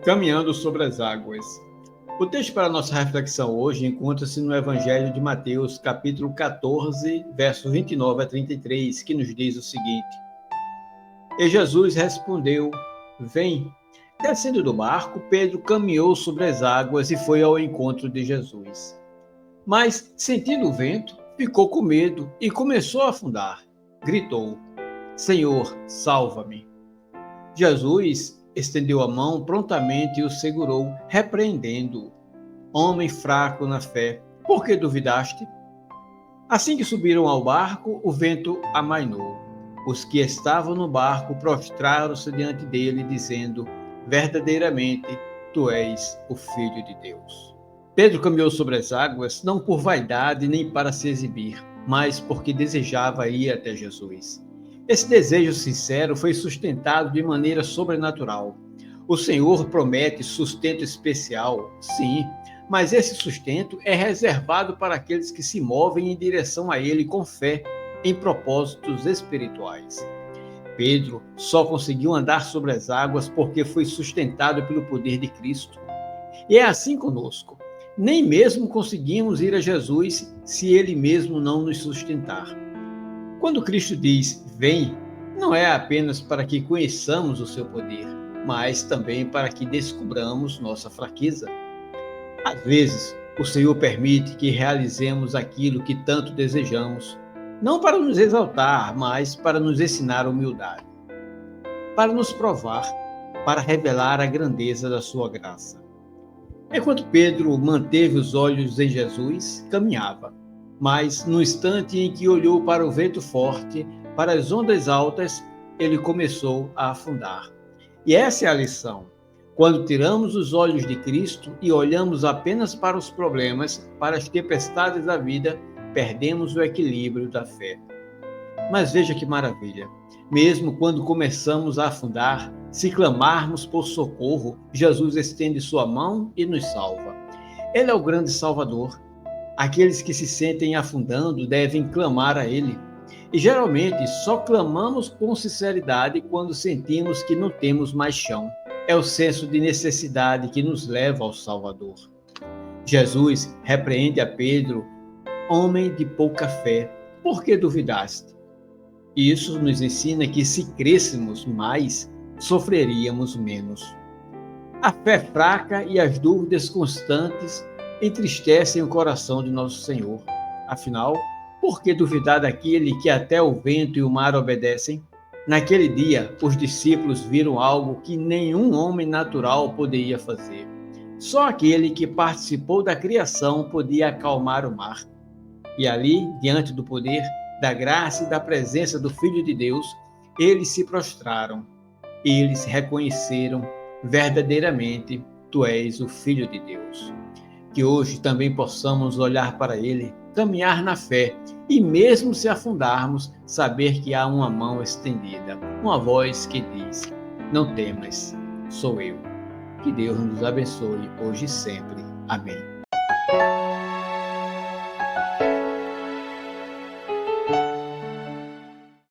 Caminhando sobre as águas. O texto para a nossa reflexão hoje encontra-se no Evangelho de Mateus, capítulo 14, versos 29 a 33, que nos diz o seguinte: E Jesus respondeu: Vem. Descendo do barco, Pedro caminhou sobre as águas e foi ao encontro de Jesus. Mas, sentindo o vento, ficou com medo e começou a afundar. Gritou: Senhor, salva-me. Jesus estendeu a mão prontamente e o segurou, repreendendo-o. Homem fraco na fé, por que duvidaste? Assim que subiram ao barco, o vento amainou. Os que estavam no barco prostraram-se diante dele, dizendo: Verdadeiramente, tu és o Filho de Deus. Pedro caminhou sobre as águas, não por vaidade nem para se exibir, mas porque desejava ir até Jesus. Esse desejo sincero foi sustentado de maneira sobrenatural. O Senhor promete sustento especial, sim, mas esse sustento é reservado para aqueles que se movem em direção a Ele com fé, em propósitos espirituais. Pedro só conseguiu andar sobre as águas porque foi sustentado pelo poder de Cristo. E é assim conosco. Nem mesmo conseguimos ir a Jesus se Ele mesmo não nos sustentar. Quando Cristo diz, vem, não é apenas para que conheçamos o seu poder, mas também para que descubramos nossa fraqueza. Às vezes, o Senhor permite que realizemos aquilo que tanto desejamos, não para nos exaltar, mas para nos ensinar humildade, para nos provar, para revelar a grandeza da sua graça. Enquanto Pedro manteve os olhos em Jesus, caminhava. Mas, no instante em que olhou para o vento forte, para as ondas altas, ele começou a afundar. E essa é a lição. Quando tiramos os olhos de Cristo e olhamos apenas para os problemas, para as tempestades da vida, perdemos o equilíbrio da fé. Mas veja que maravilha. Mesmo quando começamos a afundar, se clamarmos por socorro, Jesus estende sua mão e nos salva. Ele é o grande Salvador. Aqueles que se sentem afundando devem clamar a Ele. E geralmente só clamamos com sinceridade quando sentimos que não temos mais chão. É o senso de necessidade que nos leva ao Salvador. Jesus repreende a Pedro: homem de pouca fé, por que duvidaste? Isso nos ensina que se crêssemos mais, sofreríamos menos. A fé fraca e as dúvidas constantes entristecem o coração de nosso Senhor. Afinal, por que duvidar daquele que até o vento e o mar obedecem? Naquele dia, os discípulos viram algo que nenhum homem natural poderia fazer. Só aquele que participou da criação podia acalmar o mar. E ali, diante do poder, da graça e da presença do Filho de Deus, eles se prostraram. Eles reconheceram verdadeiramente: Tu és o Filho de Deus. Que hoje também possamos olhar para Ele, caminhar na fé e, mesmo se afundarmos, saber que há uma mão estendida, uma voz que diz: Não temas, sou eu. Que Deus nos abençoe hoje e sempre. Amém.